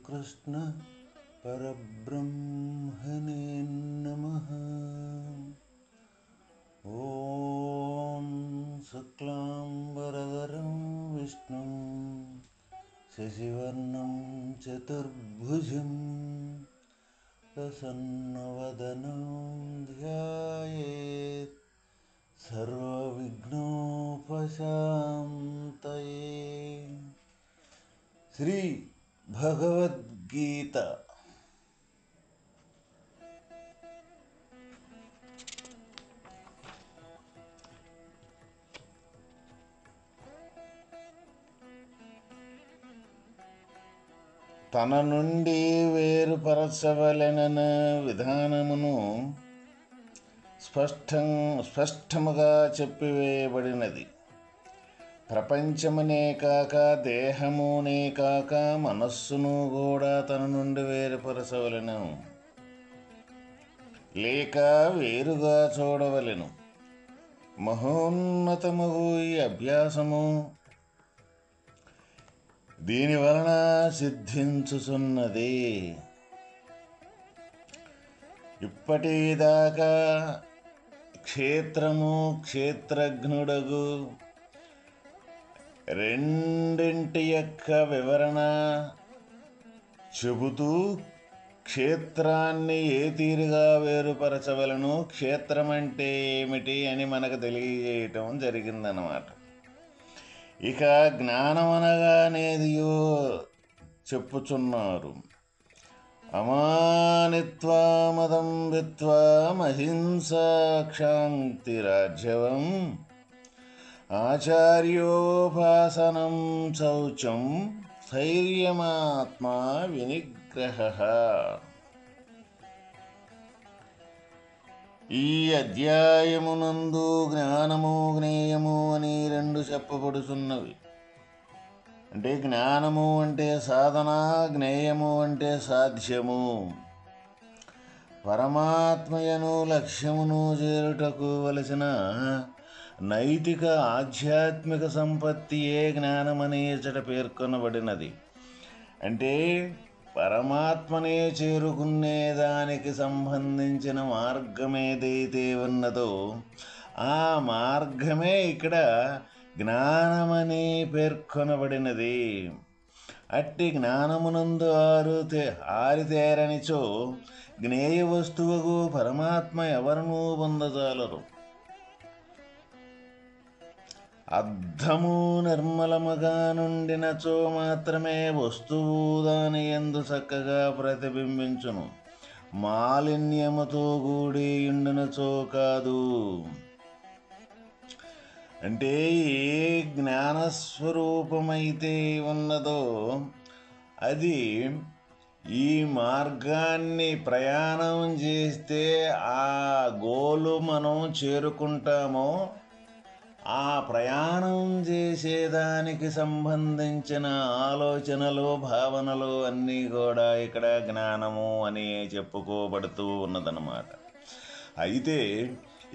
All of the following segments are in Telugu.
కృష్ణ పరబ్రహ్మణే నమః. ఓం శుక్లాంబరధరం విష్ణుం శశివర్ణం చతుర్భుజం ప్రసన్నవదనం ధ్యాయేత్ సర్వవిఘ్నోపశాంతయే. శ్రీ భగవద్గీత. తన నుండి వేరుపరచవలెనన విధానమును స్పష్టముగా చెప్పివేయబడినది. ప్రపంచమునే కాక దేహమునే కాక మనస్సును కూడా తన నుండి వేరుపరచవలెను, లేక వేరుగా చూడవలెను. మహోన్నతముగు ఈ అభ్యాసము దీని వలన సిద్ధించుచున్నది. ఇప్పటిదాకా క్షేత్రము క్షేత్రజ్ఞుడగు రెండింటి యొక్క వివరణ చెబుతూ క్షేత్రాన్ని ఏ తీరుగా వేరుపరచవలను, క్షేత్రం అంటే ఏమిటి అని మనకు తెలియజేయటం జరిగిందన్నమాట. ఇక జ్ఞానం అనగానేదియో చెప్పుచున్నారు. అమానిత్వామదం విత్వా మహింసా క్షాంతిరాజ్యవం ఆచార్యోపాసనం శౌచం స్థైర్యమాత్మా వినిగ్రహః. ఈ అధ్యాయమునందు జ్ఞానము జ్ఞేయము అని రెండు చెప్పబడుతున్నవి. అంటే జ్ఞానము అంటే సాధన, జ్ఞేయము అంటే సాధ్యము. పరమాత్మయను లక్ష్యమును చేరుటకు వలసిన నైతిక ఆధ్యాత్మిక సంపత్తియే జ్ఞానమని ఇచ్చట పేర్కొనబడినది. అంటే పరమాత్మనే చేరుకునే దానికి సంబంధించిన మార్గం ఏదైతే ఉన్నదో ఆ మార్గమే ఇక్కడ జ్ఞానమని పేర్కొనబడినది. అట్టి జ్ఞానమునందు ఆరితేరనిచో జ్ఞేయ వస్తువుకు పరమాత్మ ఎవరనూ పొందజాలరు. అర్థము నిర్మలముగా నుండినచో మాత్రమే వస్తువు దాని యందు చక్కగా ప్రతిబింబించును. మాలిన్యముతో కూడి ఉండినచో కాదు. అంటే ఏ జ్ఞానస్వరూపమైతే ఉన్నదో అది ఈ మార్గాన్ని ప్రయాణం చేస్తే ఆ గోలు మనం చేరుకుంటామో ఆ ప్రయాణం చేసేదానికి సంబంధించిన ఆలోచనలు, భావనలు అన్నీ కూడా ఇక్కడ జ్ఞానము అని చెప్పుకోబడుతూ ఉన్నదన్నమాట. అయితే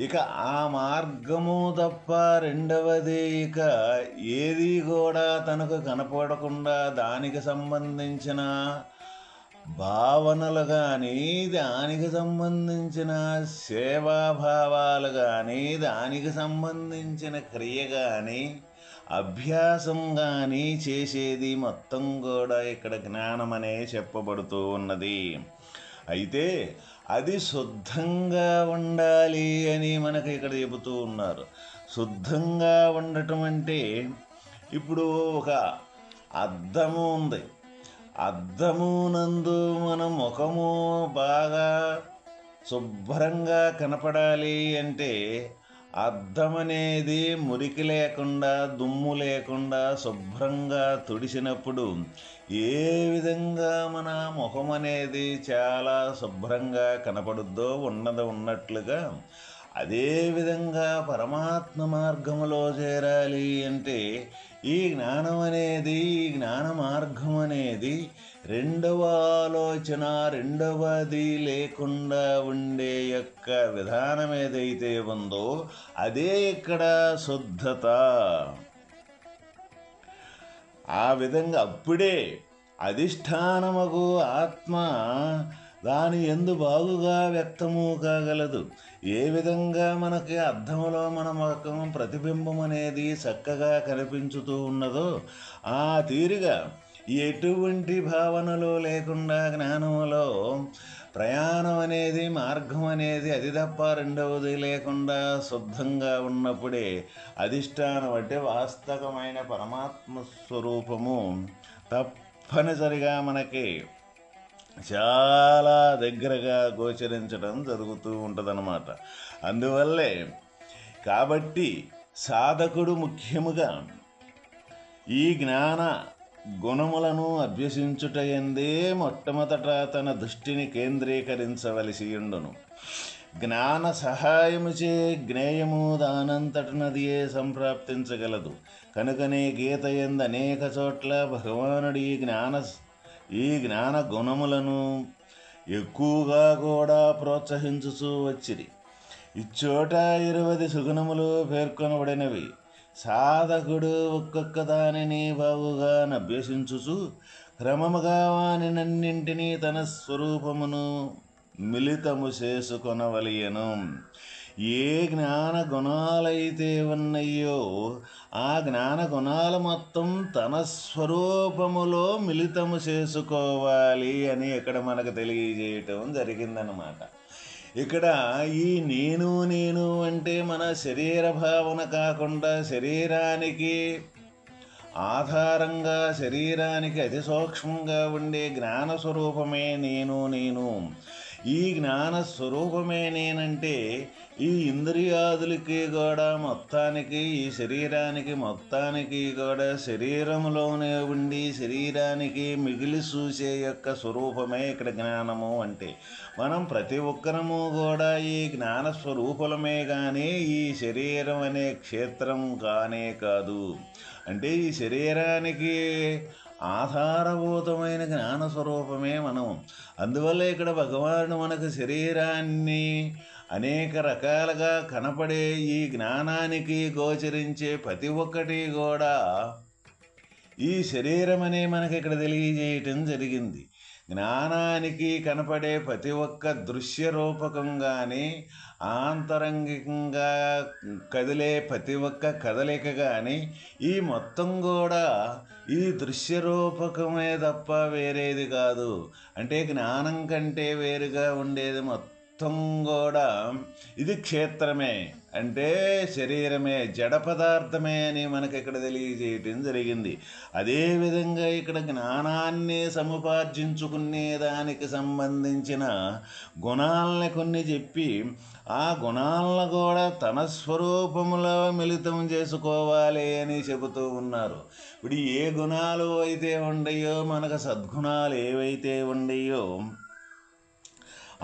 ఇక ఆ మార్గము తప్ప రెండవది ఇక ఏది కూడా తనకు కనపడకుండా దానికి సంబంధించిన భావనలు కానీ, దానికి సంబంధించిన సేవాభావాలు కానీ, దానికి సంబంధించిన క్రియ కానీ, అభ్యాసం కానీ చేసేది మొత్తం కూడా ఇక్కడ జ్ఞానమనే చెప్పబడుతూ ఉన్నది. అయితే అది శుద్ధంగా ఉండాలి అని మనకు ఇక్కడ చెబుతూ ఉన్నారు. శుద్ధంగా ఉండటం అంటే ఇప్పుడు ఒక అద్దము ఉంది. అద్దమునందు మన ముఖము బాగా శుభ్రంగా కనపడాలి అంటే అద్దం అనేది మురికి లేకుండా, దుమ్ము లేకుండా శుభ్రంగా తుడిచినప్పుడు ఏ విధంగా మన ముఖం అనేది చాలా శుభ్రంగా కనపడుద్దో ఉన్నట్లుగా అదేవిధంగా పరమాత్మ మార్గములో చేరాలి అంటే ఈ జ్ఞానం అనేది, ఈ జ్ఞాన మార్గం అనేది రెండవ ఆలోచన, రెండవది లేకుండా ఉండే యొక్క విధానం ఏదైతే ఉందో అదే ఇక్కడ శుద్ధత. ఆ విధంగా అప్పుడే అధిష్టానమగు ఆత్మ దాని యందు బాగుగా వ్యక్తము కాగలదు. ఏ విధంగా మనకి అర్థంలో మన ముఖం ప్రతిబింబం అనేది చక్కగా కనిపించుతూ ఉన్నదో ఆ తీరుగా ఎటువంటి భావనలు లేకుండా జ్ఞానంలో ప్రయాణం అనేది, మార్గం అనేది అది తప్ప రెండవది లేకుండా శుద్ధంగా ఉన్నప్పుడే అధిష్టానం అంటే వాస్తవమైన పరమాత్మ స్వరూపము తప్పనిసరిగా మనకి చాలా దగ్గరగా గోచరించడం జరుగుతూ ఉంటుందన్నమాట. అందువల్లే కాబట్టి సాధకుడు ముఖ్యముగా ఈ జ్ఞాన గుణములను అభ్యసించుటయందే మొట్టమొదట తన దృష్టిని కేంద్రీకరించవలసి ఉండును. జ్ఞాన సహాయముచే జ్ఞేయము దానంతటనదియే సంప్రాప్తించగలదు. కనుకనే గీత యందు అనేక చోట్ల భగవానుడు ఈ జ్ఞాన గుణములను ఎక్కువగా కూడా ప్రోత్సహించుచూ వచ్చిరి. ఇచ్చోట 20 సుగుణములు పేర్కొనబడినవి. సాధకుడు ఒక్కొక్క దానిని బాగుగా అభ్యసించుచు క్రమముగా వానినన్నింటినీ తన స్వరూపమును మిళితము చేసుకొనవలయను. ఏ జ్ఞాన గుణాలైతే ఉన్నాయో ఆ జ్ఞాన గుణాలు మొత్తం తన స్వరూపములో మిళితము చేసుకోవాలి అని ఇక్కడ మనకు తెలియజేయటం జరిగిందనమాట. ఇక్కడ ఈ నేను అంటే మన శరీర భావన కాకుండా శరీరానికి ఆధారంగా, శరీరానికి అతి సూక్ష్మంగా ఉండే జ్ఞాన స్వరూపమే నేను. ఈ జ్ఞాన స్వరూపమే నేనంటే ఈ ఇంద్రియాదులకి కూడా మొత్తానికి, ఈ శరీరానికి మొత్తానికి కూడా శరీరంలోనే ఉండి శరీరానికి మిగిలి చూసే యొక్క స్వరూపమే ఇక్కడ జ్ఞానము అంటే. మనం ప్రతి ఒక్కరము కూడా ఈ జ్ఞాన స్వరూపులమే కానీ ఈ శరీరం అనే క్షేత్రం కానే కాదు. అంటే ఈ శరీరానికి ఆధారభూతమైన జ్ఞాన స్వరూపమే మనం. అందువల్ల ఇక్కడ భగవానుడు మనకు శరీరాన్ని అనేక రకాలుగా కనపడే ఈ జ్ఞానానికి గోచరించే ప్రతి ఒక్కటి కూడా ఈ శరీరం అనే మనకి ఇక్కడ తెలియజేయటం జరిగింది. జ్ఞానానికి కనపడే ప్రతి ఒక్క దృశ్య రూపకం కానీ, ఆంతరంగికంగా కదిలే ప్రతి ఒక్క కదలిక కానీ ఈ మొత్తం కూడా ఈ దృశ్య రూపకమే తప్ప వేరేది కాదు. అంటే జ్ఞానం కంటే వేరుగా ఉండేది మొత్తం కూడా ఇది క్షేత్రమే, అంటే శరీరమే, జడ పదార్థమే అని మనకి ఇక్కడ తెలియజేయటం జరిగింది. అదేవిధంగా ఇక్కడ జ్ఞానాన్ని సముపార్జించుకునే దానికి సంబంధించిన గుణాలని కొన్ని చెప్పి ఆ గుణాలను కూడా తన స్వరూపములో మిళితం చేసుకోవాలి అని చెబుతూ ఉన్నారు. ఇప్పుడు ఏ గుణాలు అయితే ఉండయో, మనకు సద్గుణాలు ఏవైతే ఉండయో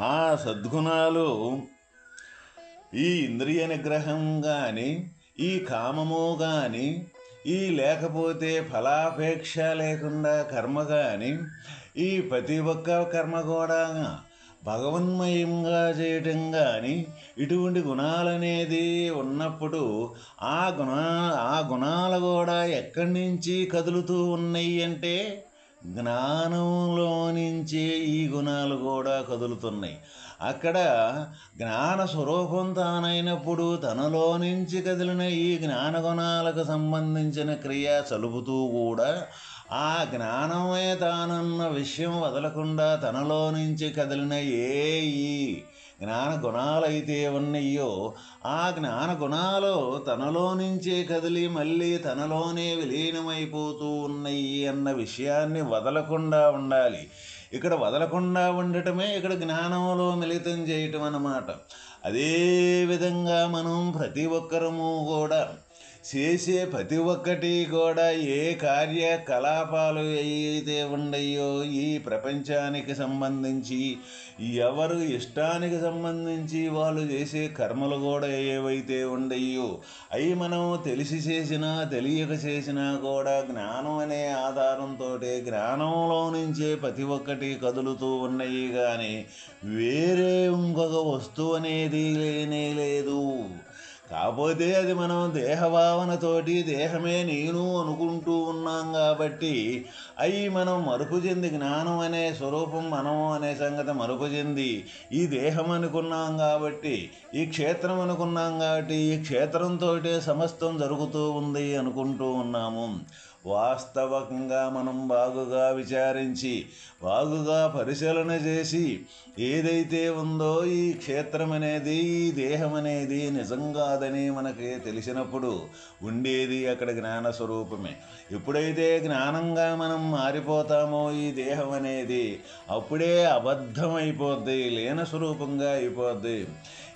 ఆ సద్గుణాలు ఈ ఇంద్రియ నిగ్రహం కానీ, ఈ కామము కానీ, ఈ లేకపోతే ఫలాపేక్ష లేకుండా కర్మ కానీ, ఈ ప్రతి ఒక్క కర్మ కూడా భగవన్మయంగా చేయటం కానీ, ఇటువంటి గుణాలనేది ఉన్నప్పుడు ఆ గుణాలు కూడా ఎక్కడి నుంచి కదులుతూ ఉన్నాయి అంటే జ్ఞానంలో నుంచే ఈ గుణాలు కూడా కదులుతున్నాయి. అక్కడ జ్ఞాన స్వరూపం తానైనప్పుడు తనలో నుంచి కదిలిన ఈ జ్ఞాన గుణాలకు సంబంధించిన క్రియ చలుపుతూ కూడా ఆ జ్ఞానమే తానన్న విషయం వదలకుండా తనలో నుంచి కదిలిన ఈ జ్ఞాన గుణాలైతే ఉన్నాయో ఆ జ్ఞాన గుణాలు తనలో నుంచే కదిలి మళ్ళీ తనలోనే విలీనమైపోతూ ఉన్నాయి అన్న విషయాన్ని వదలకుండా ఉండాలి. ఇక్కడ వదలకుండా ఉండటమే ఇక్కడ జ్ఞానంలో మిళితం చేయటం అన్నమాట. అదేవిధంగా మనం ప్రతి ఒక్కరము కూడా చేసే ప్రతి ఒక్కటి కూడా ఏ కార్యకలాపాలు ఏవైతే ఉన్నాయో ఈ ప్రపంచానికి సంబంధించి ఎవరు ఇష్టానికి సంబంధించి వాళ్ళు చేసే కర్మలు కూడా ఏవైతే ఉన్నాయో అవి మనం తెలిసి చేసినా తెలియక చేసినా కూడా జ్ఞానం అనే ఆధారంతో జ్ఞానంలో నుంచే ప్రతి ఒక్కటి కదులుతూ ఉన్నాయి. కానీ వేరే ఇంకొక వస్తువు అనేది లేనే లేదు. కాకపోతే అది మనం దేహభావనతోటి దేహమే నేను అనుకుంటూ ఉన్నాం కాబట్టి అవి మనం మరుపు చెంది జ్ఞానం అనే స్వరూపం మనం అనే సంగతి మరుపు చెంది ఈ దేహం అనుకున్నాం కాబట్టి ఈ క్షేత్రం అనుకున్నాం కాబట్టి ఈ క్షేత్రంతో సమస్తం జరుగుతూ ఉంది అనుకుంటూ ఉన్నాము. వాస్తవంగా మనం బాగుగా విచారించి బాగుగా పరిశీలన చేసి ఏదైతే ఉందో ఈ క్షేత్రం అనేది ఈ దేహం అనేది నిజం కాదని మనకి తెలిసినప్పుడు ఉండేది అక్కడ జ్ఞానస్వరూపమే. ఎప్పుడైతే జ్ఞానంగా మనం మారిపోతామో ఈ దేహం అనేది అప్పుడే అబద్ధం అయిపోద్ది, లేన స్వరూపంగా అయిపోద్ది.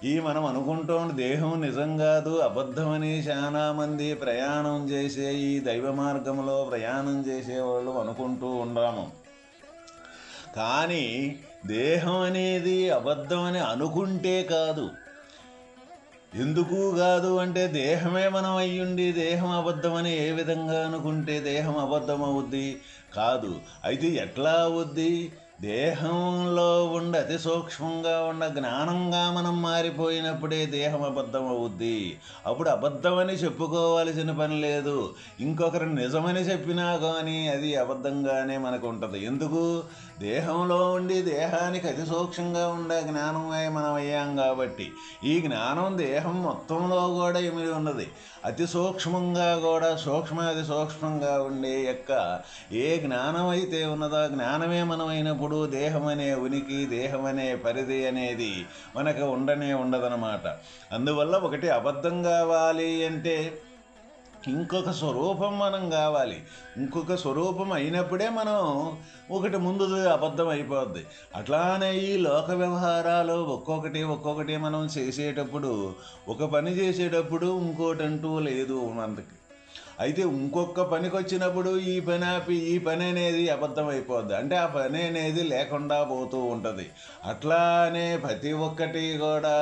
ఈ మనం అనుకుంటాం దేహం నిజం కాదు అబద్ధమని చాలామంది ప్రయాణం చేసే ఈ దైవ మార్గంలో ప్రయాణం చేసేవాళ్ళు అనుకుంటూ ఉన్నాము. కానీ దేహం అనేది అబద్ధమని అనుకుంటే కాదు. ఎందుకు కాదు అంటే దేహమే మనం అయ్యుండి దేహం అబద్ధమని ఏ విధంగా అనుకుంటే దేహం అబద్ధం అవుద్ది? కాదు. అయితే ఎట్లా అవుద్ది? దేహంలో ఉండి అతి సూక్ష్మంగా ఉన్న జ్ఞానంగా మనం మారిపోయినప్పుడే దేహం అబద్ధం అవుద్ది. అప్పుడు అబద్ధమని చెప్పుకోవాల్సిన పని లేదు. ఇంకొకరు నిజమని చెప్పినా కానీ అది అబద్ధంగానే మనకు ఉంటుంది. ఎందుకు? దేహంలో ఉండి దేహానికి అతి సూక్ష్మంగా ఉండే జ్ఞానమే మనం అయ్యాం కాబట్టి ఈ జ్ఞానం దేహం మొత్తంలో కూడా ఇమిడి ఉన్నది. అతి సూక్ష్మంగా కూడా అతి సూక్ష్మంగా ఉండే ఏ జ్ఞానం అయితే ఉన్నదో జ్ఞానమే మనం అయినప్పుడు దేహం అనే ఉనికి దేహం అనే పరిధి అనేది మనకు ఉండదన్నమాట. అందువల్ల ఒకటి అబద్ధం కావాలి అంటే ఇంకొక స్వరూపం మనం కావాలి. ఇంకొక స్వరూపం అయినప్పుడే మనం ఒకటి ముందు అబద్ధం అయిపోద్ది. అట్లానే ఈ లోక వ్యవహారాలు ఒక్కొక్కటి మనం చేసేటప్పుడు ఒక పని చేసేటప్పుడు ఇంకోటి అంటూ లేదు మనకి. అయితే ఇంకొక పనికి వచ్చినప్పుడు ఈ పని ఆపి ఈ పని అనేది అబద్ధం అయిపోద్ది. అంటే ఆ పని అనేది లేకుండా పోతూ ఉంటుంది. అట్లానే ప్రతి ఒక్కటి కూడా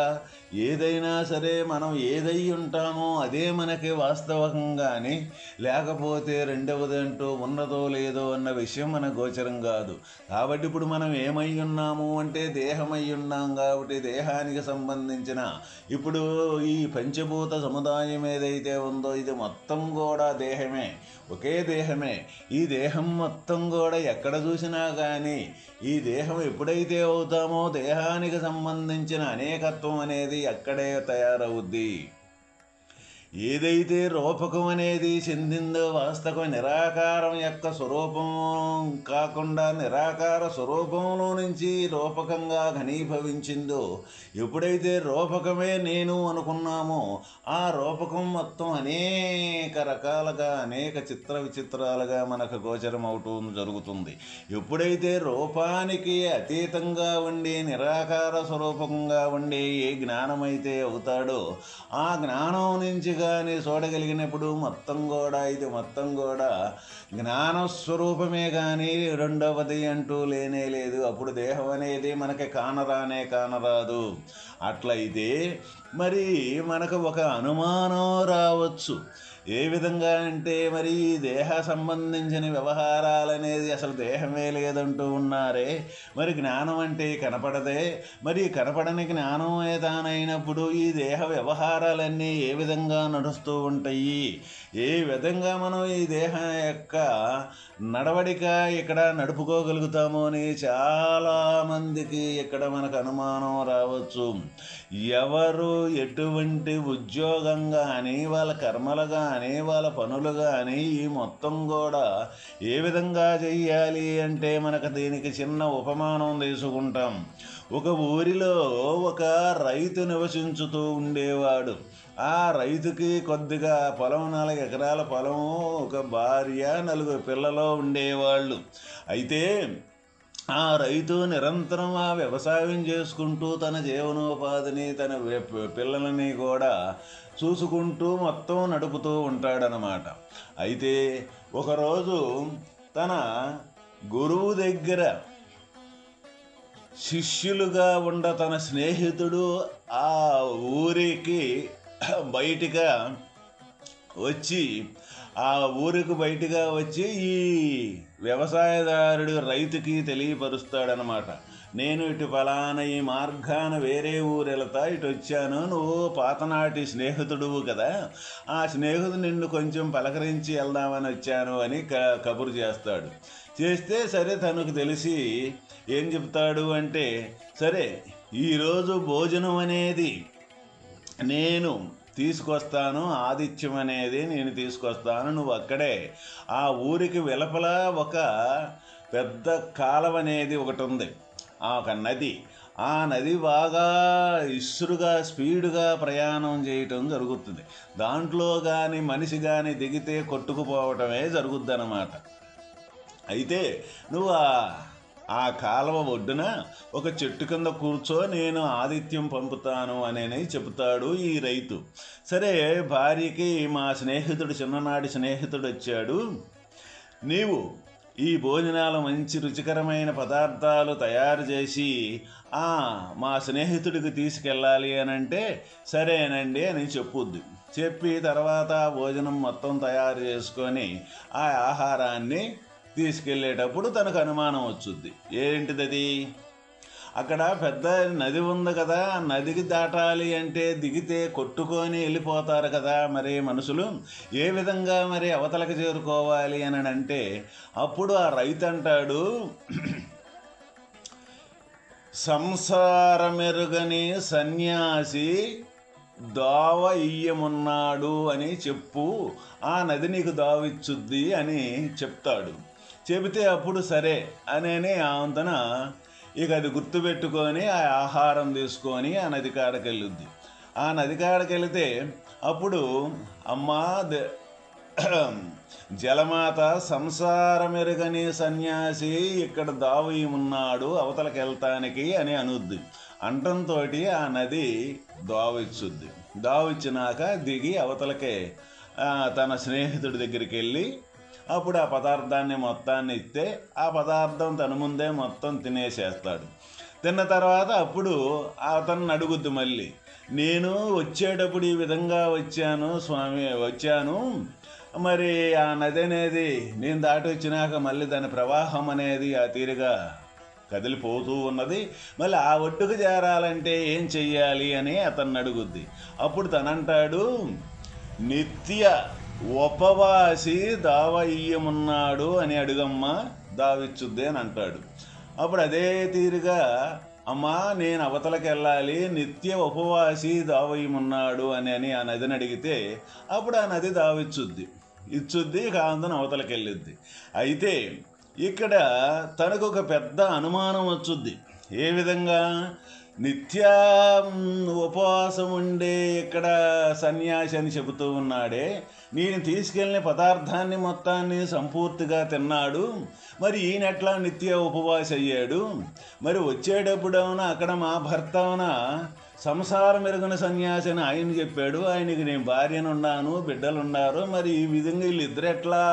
ఏదైనా సరే మనం ఏదై ఉంటామో అదే మనకి వాస్తవంగాని లేకపోతే రెండవదంటూ ఉన్నదో లేదో అన్న విషయం మన గోచరం కాదు. కాబట్టి ఇప్పుడు మనం ఏమై ఉన్నాము అంటే దేహమై ఉన్నాం కాబట్టి దేహానికి సంబంధించిన ఇప్పుడు ఈ పంచభూత సముదాయం ఏదైతే ఉందో ఇది మొత్తం కూడా దేహమే, ఒకే దేహమే. ఈ దేహం మొత్తం కూడా ఎక్కడ చూసినా కానీ ఈ దేహం ఎప్పుడైతే అవుతామో దేహానికి సంబంధించిన అనేకత్వం అనేది అక్కడే తయారవుద్ది. ఏదైతే రూపకం అనేది చెందిందో వాస్తవ నిరాకారం యొక్క స్వరూపం కాకుండా నిరాకార స్వరూపంలో నుంచి రూపకంగా ఘనీభవించిందో ఎప్పుడైతే రూపకమే నేను అనుకున్నామో ఆ రూపకం మొత్తం అనేక రకాలుగా అనేక చిత్ర విచిత్రాలుగా మనకు గోచరం అవుతూ జరుగుతుంది. ఎప్పుడైతే రూపానికి అతీతంగా ఉండి నిరాకార స్వరూపంగా ఉండి ఏ జ్ఞానమైతే అవుతాడో ఆ జ్ఞానం నుంచి కానీ చూడగలిగినప్పుడు మొత్తం కూడా జ్ఞానస్వరూపమే కానీ రెండవది అంటూ లేనే లేదు. అప్పుడు దేహం అనేది మనకి కానరాదు. అట్లయితే మరి మనకు ఒక అనుమానం రావచ్చు. ఏ విధంగా అంటే మరి దేహ సంబంధించిన వ్యవహారాలనేది అసలు దేహమే లేదంటూ ఉన్నారే, మరి జ్ఞానం అంటే కనపడదే, మరి కనపడని జ్ఞానం ఏదానైనప్పుడు ఈ దేహ వ్యవహారాలన్నీ ఏ విధంగా నడుస్తూ ఉంటాయి, ఏ విధంగా మనం ఈ దేహం యొక్క నడవడిక ఇక్కడ నడుపుకోగలుగుతాము అని చాలామందికి ఇక్కడ మనకు అనుమానం రావచ్చు. ఎవరు ఎటువంటి ఉద్యోగం కానీ వాళ్ళ కర్మలు కానీ వాళ్ళ పనులు కానీ ఈ మొత్తం కూడా ఏ విధంగా చెయ్యాలి అంటే మనకు దీనికి చిన్న ఉపమానం తీసుకుంటాం. ఒక ఊరిలో ఒక రైతు నివసించుతూ ఉండేవాడు. ఆ రైతుకి కొద్దిగా పొలం 4 ఎకరాల పొలం, ఒక భార్య 4 పిల్లలు ఉండేవాళ్ళు. అయితే ఆ రైతు నిరంతరం ఆ వ్యవసాయం చేసుకుంటూ తన జీవనోపాధిని తన పిల్లలని కూడా చూసుకుంటూ మొత్తం నడుపుతూ ఉంటాడనమాట. అయితే ఒకరోజు తన గురువు దగ్గర శిష్యులుగా తన స్నేహితుడు ఆ ఊరికి బయటిగా వచ్చి ఆ ఊరికి బయటగా వచ్చి ఈ వ్యవసాయదారుడు రైతుకి తెలియపరుస్తాడనమాట. నేను ఇటు ఫలానా ఈ మార్గాన వేరే ఊరు వెళతా, ఇటు వచ్చాను, నువ్వు పాతనాటి స్నేహితుడువు కదా, ఆ స్నేహితుడు నిన్ను కొంచెం పలకరించి వెళ్దామని వచ్చాను అని కబురు చేస్తాడు. చేస్తే సరే తనకు తెలిసి ఏం చెప్తాడు అంటే, సరే ఈరోజు భోజనం అనేది నేను తీసుకొస్తాను, ఆతిథ్యం అనేది నేను తీసుకొస్తాను, నువ్వు అక్కడే ఆ ఊరికి వెలుపల ఒక పెద్ద కాలువ అనేది ఒకటి ఉంది, ఒక నది. ఆ నది బాగా ఇసురుగా స్పీడుగా ప్రయాణం చేయటం జరుగుతుంది. దాంట్లో కానీ మనిషి కానీ దిగితే కొట్టుకుపోవటమే జరుగుద్ది అన్నమాట. అయితే నువ్వు ఆ కాలువ ఒడ్డున ఒక చెట్టు కింద కూర్చో, నేను ఆతిథ్యం పంపుతాను అని చెబుతాడు ఈ రైతు. సరే భార్యకి, మా స్నేహితుడు చిన్ననాటి స్నేహితుడు వచ్చాడు, నీవు ఈ భోజనాలు మంచి రుచికరమైన పదార్థాలు తయారు చేసి మా స్నేహితుడికి తీసుకెళ్ళాలి అని అంటే సరేనండి అని చెప్పుద్ది. చెప్పి తర్వాత భోజనం మొత్తం తయారు చేసుకొని ఆ ఆహారాన్ని తీసుకెళ్ళేటప్పుడు తనకు అనుమానం వచ్చుద్ది. ఏంటిది? అక్కడ పెద్ద నది ఉంది కదా, నదికి దాటాలి అంటే దిగితే కొట్టుకొని వెళ్ళిపోతారు కదా మరి మనుషులు, ఏ విధంగా మరి అవతలకి చేరుకోవాలి అని అంటే అప్పుడు ఆ రైతు అంటాడు, సంసారమెరుగని సన్యాసి దోవ ఇయ్యమున్నాడు అని చెప్పు, ఆ నది నీకు దావిచ్చుద్ది అని చెప్తాడు. చెబితే అప్పుడు సరే అనేని ఆవంతన ఇక అది గుర్తుపెట్టుకొని ఆ ఆహారం తీసుకొని ఆ నది కాడకి వెళ్ళుద్ది. ఆ నది కాడకి వెళితే అప్పుడు అమ్మా జలమాత, సంసారమెరుగని సన్యాసి ఇక్కడ దావి ఉన్నాడు అవతలకి వెళ్తానికి అని అనుద్ది. అంటంతో ఆ నది దావిచ్చుద్ది. దావిచ్చినాక దిగి అవతలకే తన స్నేహితుడి దగ్గరికి వెళ్ళి అప్పుడు ఆ పదార్థాన్ని మొత్తాన్ని ఇస్తే ఆ పదార్థం తన ముందే మొత్తం తినేసేస్తాడు. తిన్న తర్వాత అప్పుడు అతన్ని అడుగుద్ది మళ్ళీ, నేను వచ్చేటప్పుడు ఈ విధంగా వచ్చాను స్వామి, వచ్చాను, మరి ఆ నది అనేది నేను దాటి వచ్చినాక మళ్ళీ దాని ప్రవాహం అనేది ఆ తీరుగా కదిలిపోతూ ఉన్నది, మళ్ళీ ఆ ఒడ్డుకు చేరాలంటే ఏం చెయ్యాలి అని అతన్ని అడుగుద్ది. అప్పుడు తనంటాడు, నిత్య ఉపవాసి దావయ్యమున్నాడు అని అడుగమ్మా దావిచ్చుద్ది అని అంటాడు. అప్పుడు అదే తీరుగా అమ్మా నేను అవతలకి వెళ్ళాలి, నిత్య ఉపవాసి దావయ్యమున్నాడు అని ఆ నదిని అడిగితే అప్పుడు ఆ నది ఇచ్చుద్ది, కాంతను అవతలకి వెళ్ళిద్ది. అయితే ఇక్కడ తనకు ఒక పెద్ద అనుమానం వచ్చుద్ది. ఏ విధంగా? నిత్య ఉపవాసం ఉండే ఇక్కడ సన్యాసి అని చెబుతూ ఉన్నాడే, నేను తీసుకెళ్ళిన పదార్థాన్ని మొత్తాన్ని సంపూర్తిగా తిన్నాడు, మరి ఈయనెట్లా నిత్య ఉపవాసం అయ్యాడు? మరి వచ్చేటప్పుడేమన్నా అక్కడ మా భర్త సంసారం ఎరుగని సన్యాసి అని ఆయన చెప్పాడు, ఆయనకి నేను భార్యనున్నాను, బిడ్డలున్నారు, మరి ఈ విధంగా వీళ్ళిద్దరు ఎట్లా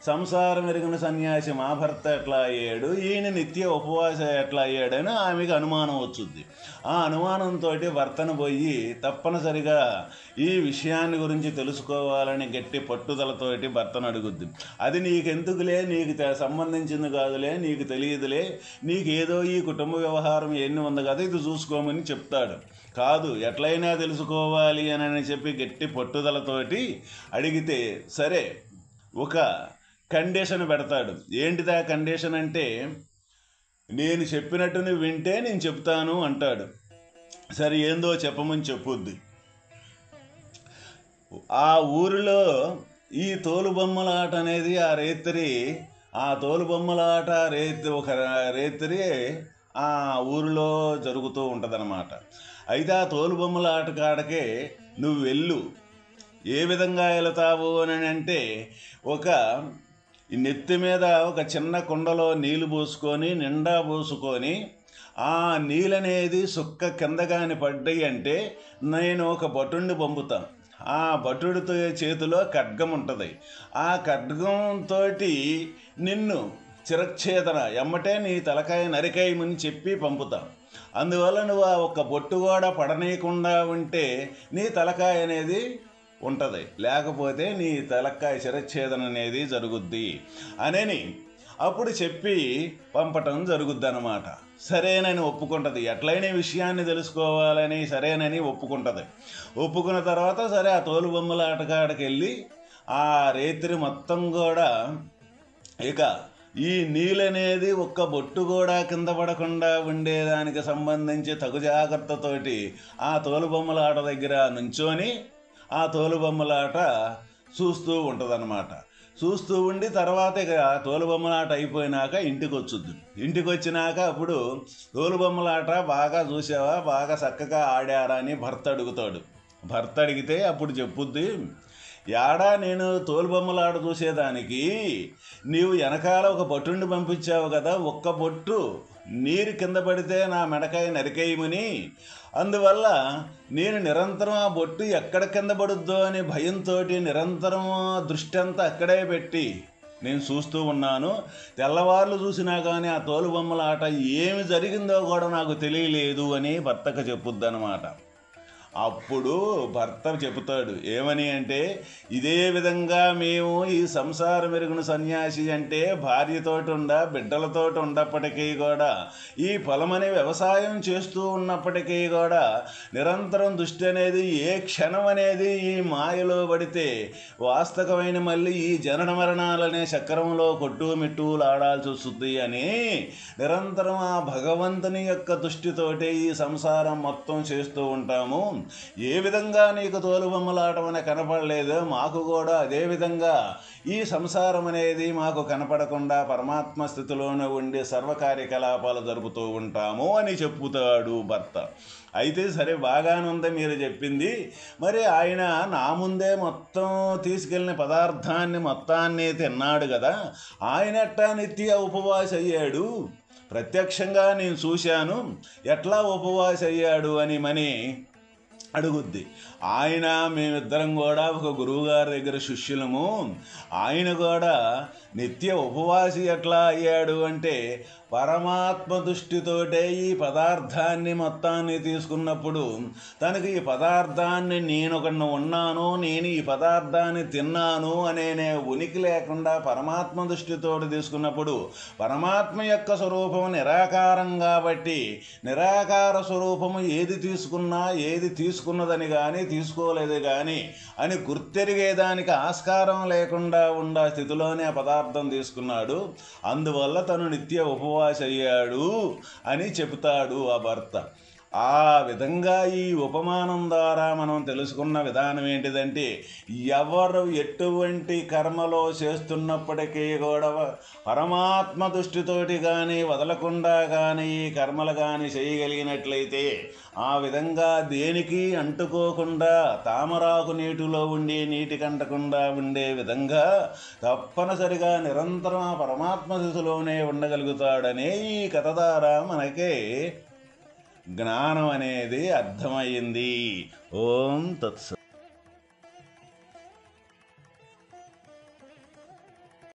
సంసారం ఎరిగిన సన్యాసి మా భర్త ఎట్లా అయ్యాడు, ఈయన నిత్య ఉపవాసం ఎట్లా అయ్యాడని ఆమెకు అనుమానం వచ్చుద్ది. ఆ అనుమానంతో భర్తను పోయి తప్పనిసరిగా ఈ విషయాన్ని గురించి తెలుసుకోవాలని గట్టి పట్టుదలతోటి భర్తను అడుగుద్ది. అది నీకెందుకులే, నీకు సంబంధించింది కాదులే, నీకు తెలియదులే, నీకేదో ఈ కుటుంబ వ్యవహారం ఎన్ని ఉంది కదా, ఇది చూసుకోమని చెప్తాడు. కాదు, ఎట్లయినా తెలుసుకోవాలి అని చెప్పి గట్టి పట్టుదలతోటి అడిగితే సరే ఒక కండిషన్ పెడతాడు. ఏంటిదా కండిషన్ అంటే, నేను చెప్పినట్టు నువ్వు వింటే నేను చెప్తాను అంటాడు. సరే ఏందో చెప్పమని చెప్పుద్ది. ఆ ఊరిలో ఈ తోలుబొమ్మలాట అనేది ఆ తోలుబొమ్మలాట ఒక రేత్రి ఆ ఊరిలో జరుగుతూ ఉంటుందన్నమాట. అయితే ఆ తోలుబొమ్మలాట కాడకే నువ్వు వెళ్ళు. ఏ విధంగా వెళతావు అని అంటే, ఒక నెత్తి మీద ఒక చిన్న కుండలో నీళ్లు పోసుకొని నిండా పోసుకొని ఆ నీళ్ళనేది సుక్క కింద కాని పడ్డాయి అంటే నేను ఒక భటుడిని పంపుతాను. ఆ భటుడితో చేతిలో ఖడ్గం ఉంటుంది. ఆ ఖడ్గంతో నిన్ను చిరచ్ఛేదన ఎమ్మటే నీ తలకాయ నరికాయమని చెప్పి పంపుతాం. అందువల్ల నువ్వు ఆ ఒక్క బొట్టు కూడా పడనీయకుండా ఉంటే నీ తలకాయ అనేది ఉంటుంది, లేకపోతే నీ తలకాయ శిరచ్ఛేదన అనేది జరుగుద్ది అని అప్పుడు చెప్పి పంపటం జరుగుద్ది అన్నమాట. సరేనని ఒప్పుకుంటుంది. ఎట్లయినా విషయాన్ని తెలుసుకోవాలని సరేనని ఒప్పుకుంటుంది. ఒప్పుకున్న తర్వాత సరే ఆ తోలుబొమ్మల ఆటగాడికి వెళ్ళి ఆ రేత్రి మొత్తం కూడా ఇక ఈ నీళ్ళనేది ఒక్క బొట్టు కూడా కింద పడకుండా ఉండేదానికి సంబంధించి తగు జాగ్రత్తతోటి ఆ తోలుబొమ్మల ఆట దగ్గర నుంచొని ఆ తోలుబొమ్మలాట చూస్తూ ఉంటుందన్నమాట. చూస్తూ ఉండి తర్వాత ఇక తోలుబొమ్మలాట అయిపోయినాక ఇంటికి వచ్చుద్ది. ఇంటికి వచ్చినాక అప్పుడు తోలుబొమ్మలాట బాగా చూసావా, బాగా చక్కగా ఆడారా అని భర్త అడుగుతాడు. భర్త అడిగితే అప్పుడు చెప్పుద్ది, యాడా నేను తోలుబొమ్మలాట చూసేదానికి నీవు వెనకాల ఒక బొట్టుని పంపించావు కదా, ఒక్క బొట్టు నీరు కింద పడితే నా మెడకాయ నరికేయమని, అందువల్ల నేను నిరంతరం ఆ బొట్టు ఎక్కడ కింద పడుద్దో అని భయంతో నిరంతరం దృష్టి అంతా అక్కడే పెట్టి నేను చూస్తూ ఉన్నాను. తెల్లవార్లు చూసినా కానీ ఆ తోలుబొమ్మల ఆట ఏమి జరిగిందో కూడా నాకు తెలియలేదు అని భర్తకు చెప్పుద్దనమాట. అప్పుడు భర్త చెబుతాడు ఏమని అంటే, ఇదే విధంగా మేము ఈ సంసారం మెరుగున సన్యాసి అంటే భార్యతోటి బిడ్డలతోటి ఉన్నప్పటికీ కూడా ఈ పొలమని వ్యవసాయం చేస్తూ ఉన్నప్పటికీ కూడా నిరంతరం దృష్టి అనేది ఏ క్షణం అనేది ఈ మాయలో పడితే వాస్తవమైన మళ్ళీ ఈ జనన మరణాలనే చక్రంలో కొట్టుమిట్టులాడాల్సి వస్తుంది అని నిరంతరం ఆ భగవంతుని యొక్క దృష్టితోటి ఈ సంసారం మొత్తం చేస్తూ ఉంటాము. ఏ విధంగా నీకు తోలుబొమ్మలాటం అనే కనపడలేదో మాకు కూడా అదే విధంగా ఈ సంసారం అనేది మాకు కనపడకుండా పరమాత్మ స్థితిలోనే ఉండి సర్వ కార్యకలాపాలు జరుపుతూ ఉంటాము అని చెప్పుతాడు భర్త. అయితే సరే బాగానుంది మీరు చెప్పింది, మరి ఆయన నా ముందే మొత్తం తీసుకెళ్ళిన పదార్థాన్ని మొత్తాన్ని తిన్నాడు కదా, ఆయన ఎట్టా నిత్య ఉపవాస అయ్యాడు, ప్రత్యక్షంగా నేను చూశాను, ఎట్లా ఉపవాస అయ్యాడు అని మని అడుగుద్ది. ఆయన మేమిద్దరం కూడా ఒక గురువుగారి దగ్గర శిష్యులము, ఆయన కూడా నిత్య ఉపవాసి ఎట్లా అయ్యాడు అంటే పరమాత్మ దృష్టితోటే ఈ పదార్థాన్ని మొత్తాన్ని తీసుకున్నప్పుడు తనకి ఈ పదార్థాన్ని నేనొకడిని ఉన్నాను, నేను ఈ పదార్థాన్ని తిన్నాను అనే ఉనికి లేకుండా పరమాత్మ దృష్టితో తీసుకున్నప్పుడు పరమాత్మ యొక్క స్వరూపము నిరాకారం కాబట్టి నిరాకార స్వరూపము ఏది తీసుకున్నా ఏది తీసుకున్నదని కానీ తీసుకోలేదు కానీ అని గుర్తెరిగేదానికి ఆస్కారం లేకుండా ఉన్న స్థితిలోనే ఆ పదార్థం తీసుకున్నాడు. అందువల్ల తను నిత్య ఉపవాస అయ్యాడు అని చెబుతాడు ఆ భర్త. ఆ విధంగా ఈ ఉపమానం ద్వారా మనం తెలుసుకున్న విధానం ఏంటిదంటే, ఎవరు ఎటువంటి కర్మలో చేస్తున్నప్పటికీ కూడా పరమాత్మ దృష్టితోటి కానీ వదలకుండా కానీ ఈ కర్మలు కానీ చేయగలిగినట్లయితే ఆ విధంగా దేనికి అంటుకోకుండా తామరాకు నీటిలో ఉండి నీటి కంటకుండా ఉండే విధంగా తప్పనిసరిగా నిరంతరం ఆ పరమాత్మ స్థితిలోనే ఉండగలుగుతాడనే ఈ కథ ద్వారా మనకే జ్ఞానం అనేది అర్థమైంది. ఓం తత్సత్.